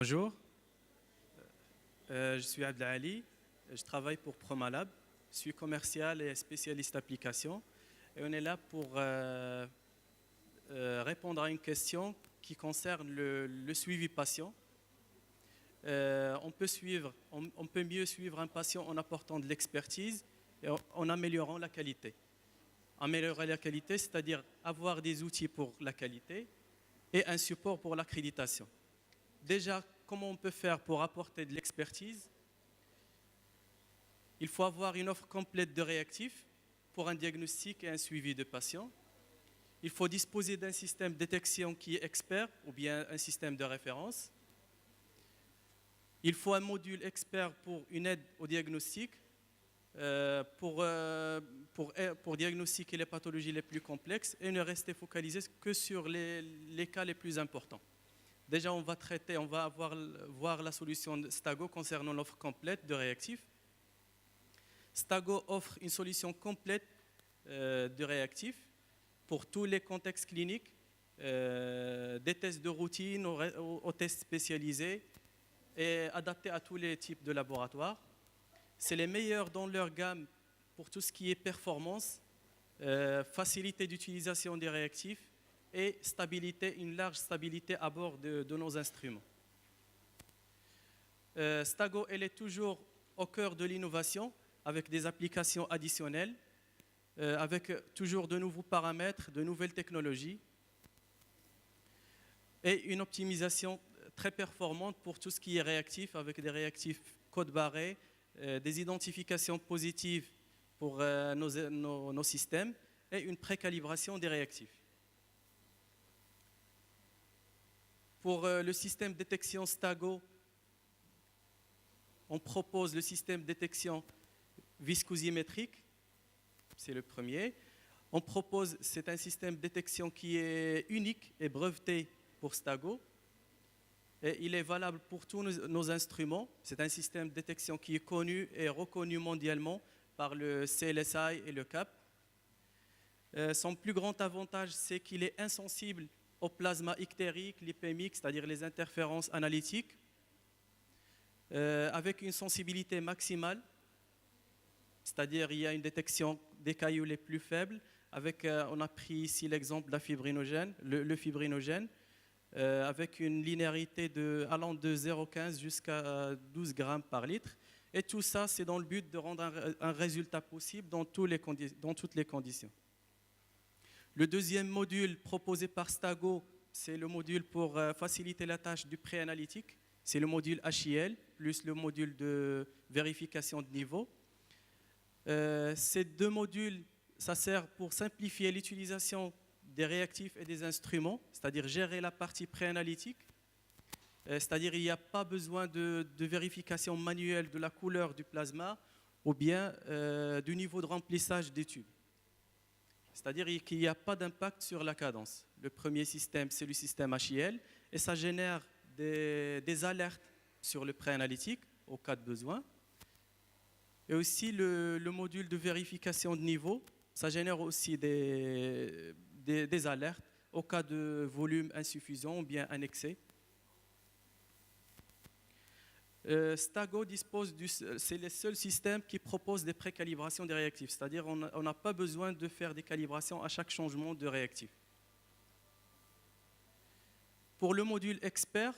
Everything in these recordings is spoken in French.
Bonjour, je suis Abdelali, je travaille pour Promalab, je suis commercial et spécialiste application et on est là pour répondre à une question qui concerne le suivi patient. On peut mieux suivre un patient en apportant de l'expertise et en améliorant la qualité. Améliorer la qualité, c'est-à-dire avoir des outils pour la qualité et un support pour l'accréditation. Déjà, comment on peut faire pour apporter de l'expertise? Il faut avoir une offre complète de réactifs pour un diagnostic et un suivi de patients. Il faut disposer d'un système de détection qui est expert ou bien un système de référence. Il faut un module expert pour une aide au diagnostic, pour diagnostiquer les pathologies les plus complexes et ne rester focalisé que sur les cas les plus importants. Déjà, on va voir la solution de Stago concernant l'offre complète de réactifs. Stago offre une solution complète de réactifs pour tous les contextes cliniques, des tests de routine aux tests spécialisés et adaptés à tous les types de laboratoires. C'est les meilleurs dans leur gamme pour tout ce qui est performance, facilité d'utilisation des réactifs et une large stabilité à bord de nos instruments. Stago, elle est toujours au cœur de l'innovation avec des applications additionnelles, avec toujours de nouveaux paramètres, de nouvelles technologies et une optimisation très performante pour tout ce qui est réactif avec des réactifs code barré, des identifications positives pour nos systèmes et une précalibration des réactifs. Pour le système de détection Stago, on propose le système de détection viscosimétrique, c'est le premier. C'est un système de détection qui est unique et breveté pour Stago. Et il est valable pour tous nos instruments. C'est un système de détection qui est connu et reconnu mondialement par le CLSI et le CAP. Son plus grand avantage, c'est qu'il est insensible au plasma ictérique, lipémique, c'est-à-dire les interférences analytiques, avec une sensibilité maximale, c'est-à-dire il y a une détection des cailloux les plus faibles, on a pris ici l'exemple de la fibrinogène, le fibrinogène, avec une linéarité allant de 0,15 jusqu'à 12 grammes par litre. Et tout ça, c'est dans le but de rendre un résultat possible dans toutes les conditions. Le deuxième module proposé par Stago, c'est le module pour faciliter la tâche du préanalytique. C'est le module HIL, plus le module de vérification de niveau. Ces deux modules, ça sert pour simplifier l'utilisation des réactifs et des instruments, c'est-à-dire gérer la partie préanalytique. C'est-à-dire qu'il n'y a pas besoin de vérification manuelle de la couleur du plasma ou bien du niveau de remplissage des tubes. C'est-à-dire qu'il n'y a pas d'impact sur la cadence. Le premier système, c'est le système HIL, et ça génère des alertes sur le préanalytique au cas de besoin. Et aussi le module de vérification de niveau, ça génère aussi des alertes au cas de volume insuffisant ou bien un excès. Stago c'est le seul système qui propose des précalibrations des réactifs, c'est-à-dire on n'a pas besoin de faire des calibrations à chaque changement de réactif. Pour le module expert,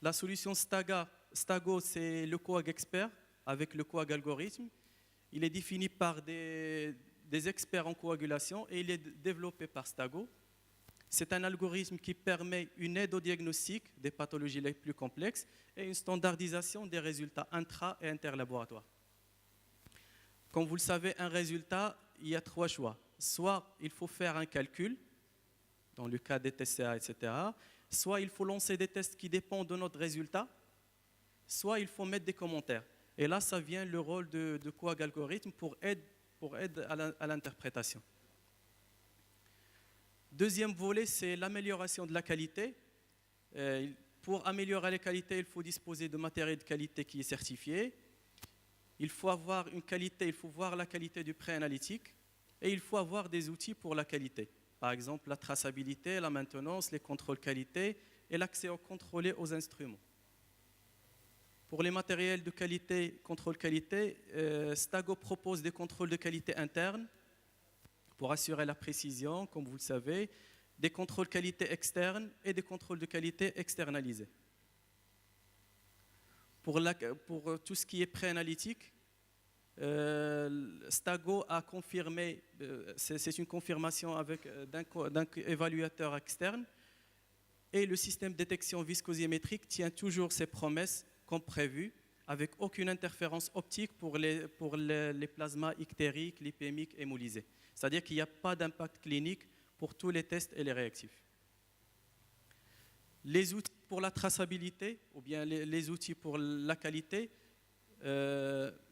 la solution Stago, c'est le coag expert avec le coag algorithme. Il est défini par des experts en coagulation et il est développé par Stago. C'est un algorithme qui permet une aide au diagnostic des pathologies les plus complexes et une standardisation des résultats intra- et interlaboratoires. Comme vous le savez, un résultat, il y a trois choix. Soit il faut faire un calcul, dans le cas des TCA, etc. Soit il faut lancer des tests qui dépendent de notre résultat, soit il faut mettre des commentaires. Et là, ça vient le rôle de coag algorithme pour aide à l'interprétation. Deuxième volet, c'est l'amélioration de la qualité. Pour améliorer la qualité, il faut disposer de matériel de qualité qui est certifié. Il faut avoir une qualité, il faut voir la qualité du préanalytique et il faut avoir des outils pour la qualité. Par exemple, la traçabilité, la maintenance, les contrôles qualité et l'accès contrôlé aux instruments. Pour les matériels de qualité, contrôle qualité, Stago propose des contrôles de qualité internes pour assurer la précision, comme vous le savez, des contrôles qualité externes et des contrôles de qualité externalisés. Pour tout ce qui est pré-analytique, Stago a confirmé, c'est une confirmation d'un évaluateur externe, et le système de détection viscosimétrique tient toujours ses promesses comme prévu, avec aucune interférence optique pour les plasmas ictériques, lipémiques et hémolysés. C'est-à-dire qu'il n'y a pas d'impact clinique pour tous les tests et les réactifs. Les outils pour la traçabilité, ou bien les outils pour la qualité,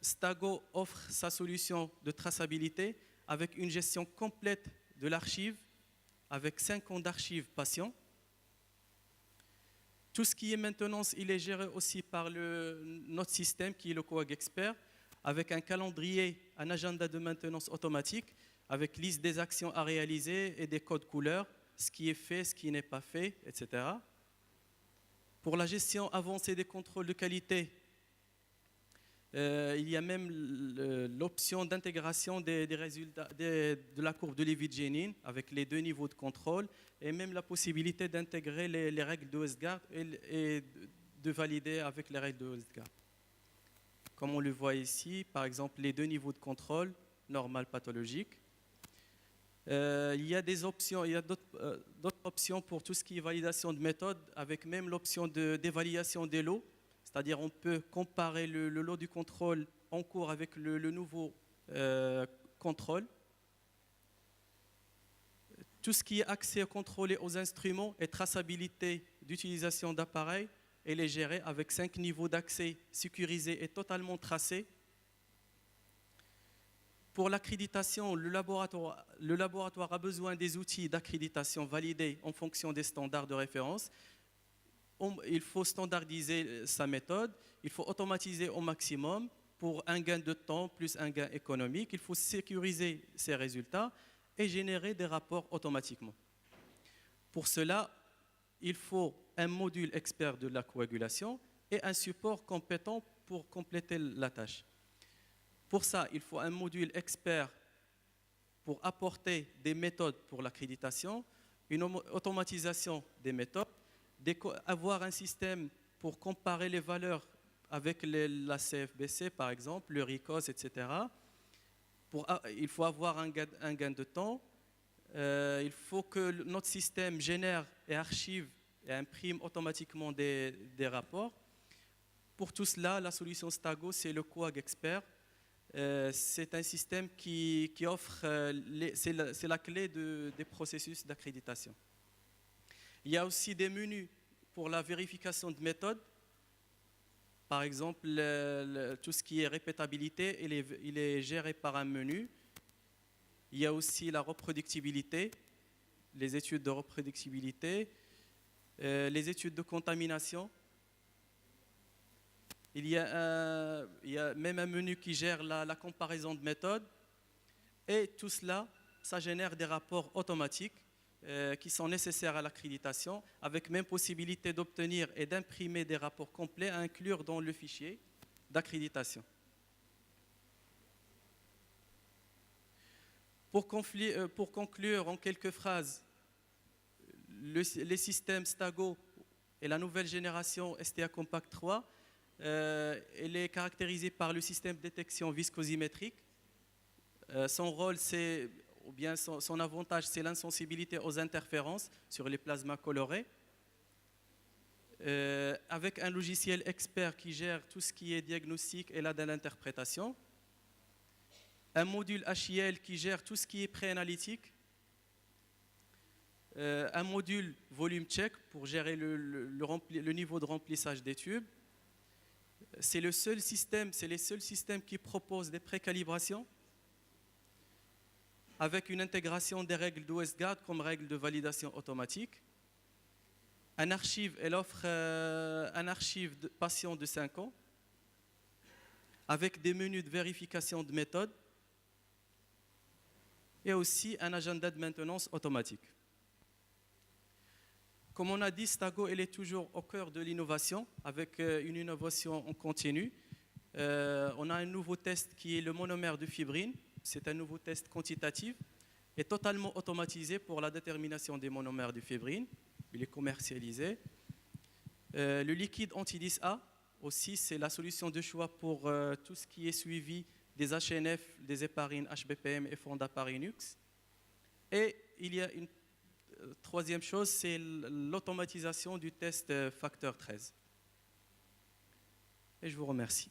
Stago offre sa solution de traçabilité avec une gestion complète de l'archive, avec 5 ans d'archives patients. Tout ce qui est maintenance, il est géré aussi par notre système qui est le Coag Expert, avec un calendrier, un agenda de maintenance automatique, avec liste des actions à réaliser et des codes couleurs, ce qui est fait, ce qui n'est pas fait, etc. Pour la gestion avancée des contrôles de qualité, il y a même l'option d'intégration des résultats de la courbe de Lévy-Jenin avec les 2 niveaux de contrôle et même la possibilité d'intégrer les règles de Westgard et de valider avec les règles de Westgard. Comme on le voit ici, par exemple, les 2 niveaux de contrôle, normal, pathologique. Il y a d'autres options pour tout ce qui est validation de méthode, avec même l'option d'évaluation des lots. C'est-à-dire on peut comparer le lot du contrôle en cours avec le nouveau contrôle. Tout ce qui est accès contrôlé aux instruments et traçabilité d'utilisation d'appareils, elle est gérée avec 5 niveaux d'accès sécurisés et totalement tracés. Pour l'accréditation, le laboratoire a besoin des outils d'accréditation validés en fonction des standards de référence. Il faut standardiser sa méthode, il faut automatiser au maximum pour un gain de temps plus un gain économique. Il faut sécuriser ses résultats et générer des rapports automatiquement. Pour cela, il faut un module expert de la coagulation et un support compétent pour compléter la tâche. Pour ça, il faut un module expert pour apporter des méthodes pour l'accréditation, une automatisation des méthodes, avoir un système pour comparer les valeurs avec la CFBC, par exemple, le RICOS, etc. Il faut avoir un gain de temps. Il faut que notre système génère et archive et imprime automatiquement des rapports. Pour tout cela, la solution Stago, c'est le Coag Expert. C'est un système qui offre, c'est la clé des processus d'accréditation. Il y a aussi des menus pour la vérification de méthodes. Par exemple, tout ce qui est répétabilité, il est géré par un menu. Il y a aussi la reproductibilité, les études de reproductibilité, les études de contamination. Il y a même un menu qui gère la comparaison de méthodes. Et tout cela, ça génère des rapports automatiques qui sont nécessaires à l'accréditation, avec même possibilité d'obtenir et d'imprimer des rapports complets à inclure dans le fichier d'accréditation. Pour conclure en quelques phrases, les systèmes Stago et la nouvelle génération STA Compact 3, elle est caractérisée par le système de détection viscosimétrique. Son rôle, ou bien son avantage, c'est l'insensibilité aux interférences sur les plasmas colorés. Avec un logiciel expert qui gère tout ce qui est diagnostic et de l'interprétation. Un module HIL qui gère tout ce qui est pré-analytique. Un module volume check pour gérer le niveau de remplissage des tubes. C'est les seuls systèmes qui proposent des précalibrations avec une intégration des règles de Westgard comme règles de validation automatique. Elle offre un archive de patient de 5 ans avec des menus de vérification de méthode et aussi un agenda de maintenance automatique. Comme on a dit, Stago elle est toujours au cœur de l'innovation, avec une innovation en continu. On a un nouveau test qui est le monomère de fibrine. C'est un nouveau test quantitatif et totalement automatisé pour la détermination des monomères de fibrine. Il est commercialisé. Le liquide anti-10A, aussi, c'est la solution de choix pour tout ce qui est suivi des HNF, des héparines, HBPM et Fonda par Linux. Et il y a une troisième chose, c'est l'automatisation du test facteur 13. Et je vous remercie.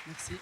Merci.